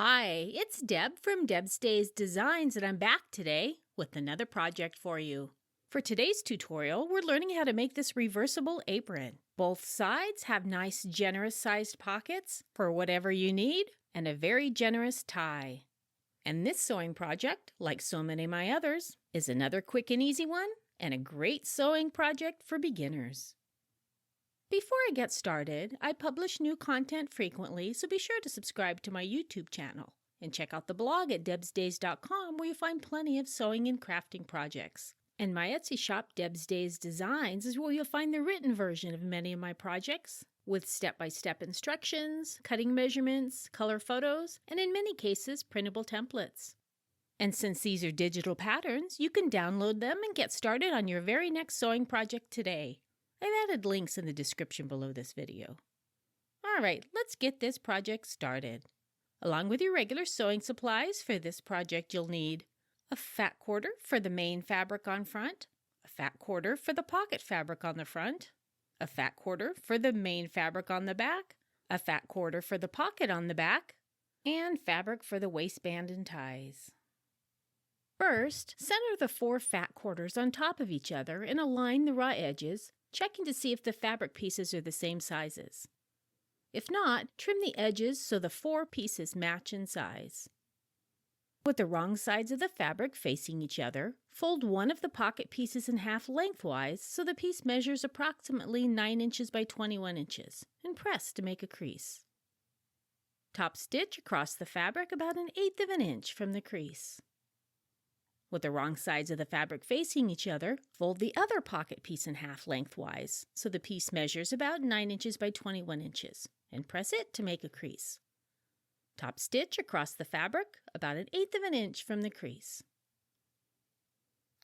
Hi, it's Deb from Deb's Days Designs, and I'm back today with another project for you. For today's tutorial, we're learning how to make this reversible apron. Both sides have nice, generous-sized pockets for whatever you need and a very generous tie. And this sewing project, like so many of my others, is another quick and easy one and a great sewing project for beginners. Before I get started, I publish new content frequently, so be sure to subscribe to my YouTube channel and check out the blog at debsdays.com where you'll find plenty of sewing and crafting projects. And my Etsy shop, Deb's Days Designs, is where you'll find the written version of many of my projects with step-by-step instructions, cutting measurements, color photos, and in many cases, printable templates. And since these are digital patterns, you can download them and get started on your very next sewing project today. I've added links in the description below this video. Alright, let's get this project started. Along with your regular sewing supplies for this project, you'll need a fat quarter for the main fabric on front, a fat quarter for the pocket fabric on the front, a fat quarter for the main fabric on the back, a fat quarter for the pocket on the back, and fabric for the waistband and ties. First, center the 4 fat quarters on top of each other and align the raw edges, checking to see if the fabric pieces are the same sizes. If not, trim the edges so the 4 pieces match in size. With the wrong sides of the fabric facing each other, fold one of the pocket pieces in half lengthwise so the piece measures approximately 9 inches by 21 inches, and press to make a crease. Top stitch across the fabric about 1/8 of an inch from the crease. With the wrong sides of the fabric facing each other, fold the other pocket piece in half lengthwise so the piece measures about 9 inches by 21 inches, and press it to make a crease. Top stitch across the fabric about 1/8 of an inch from the crease.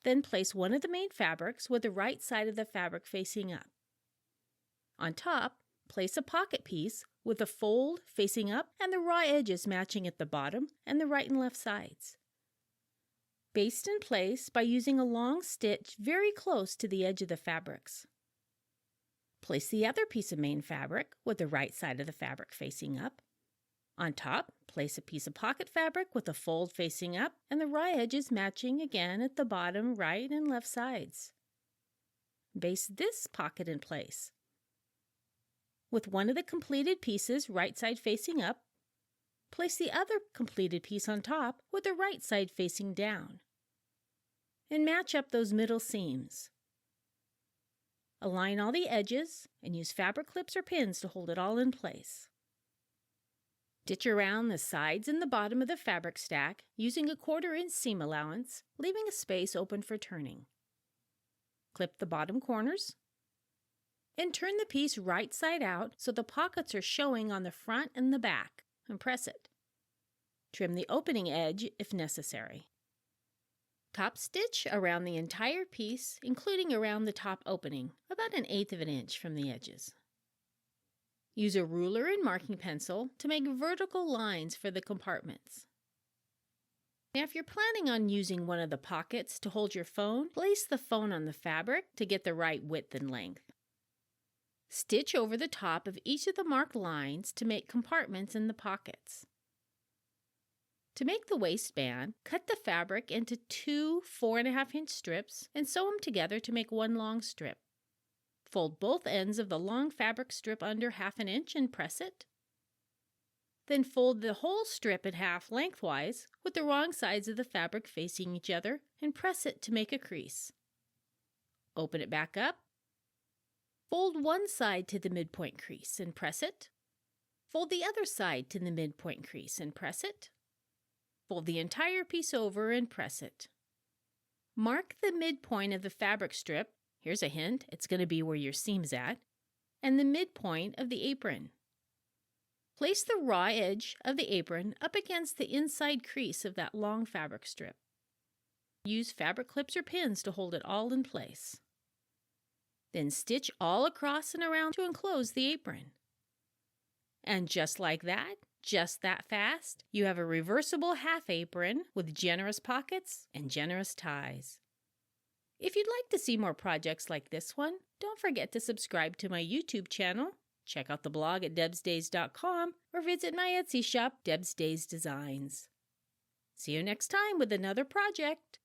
Then place one of the main fabrics with the right side of the fabric facing up. On top, place a pocket piece with the fold facing up and the raw edges matching at the bottom and the right and left sides. Baste in place by using a long stitch very close to the edge of the fabrics. Place the other piece of main fabric with the right side of the fabric facing up. On top, place a piece of pocket fabric with a fold facing up and the raw edges matching again at the bottom, right, and left sides. Baste this pocket in place. With one of the completed pieces right side facing up, place the other completed piece on top with the right side facing down. And match up those middle seams. Align all the edges and use fabric clips or pins to hold it all in place. Stitch around the sides and the bottom of the fabric stack using a 1/4 inch seam allowance, leaving a space open for turning. Clip the bottom corners and turn the piece right side out so the pockets are showing on the front and the back, and press it. Trim the opening edge if necessary. Top stitch around the entire piece, including around the top opening, about 1/8 of an inch from the edges. Use a ruler and marking pencil to make vertical lines for the compartments. Now, if you're planning on using one of the pockets to hold your phone, place the phone on the fabric to get the right width and length. Stitch over the top of each of the marked lines to make compartments in the pockets. To make the waistband, cut the fabric into 2 4.5 inch strips and sew them together to make one long strip. Fold both ends of the long fabric strip under 1/2 inch and press it. Then fold the whole strip in half lengthwise with the wrong sides of the fabric facing each other and press it to make a crease. Open it back up. Fold one side to the midpoint crease and press it. Fold the other side to the midpoint crease and press it. Fold the entire piece over and press it. Mark the midpoint of the fabric strip. Here's a hint, it's going to be where your seam's at, and the midpoint of the apron. Place the raw edge of the apron up against the inside crease of that long fabric strip. Use fabric clips or pins to hold it all in place. Then stitch all across and around to enclose the apron. And just like that, just that fast, you have a reversible half apron with generous pockets and generous ties. If you'd like to see more projects like this one, don't forget to subscribe to my YouTube channel Check out the blog at debsdays.com or visit my Etsy shop, Deb's Days Designs. See you next time with another project.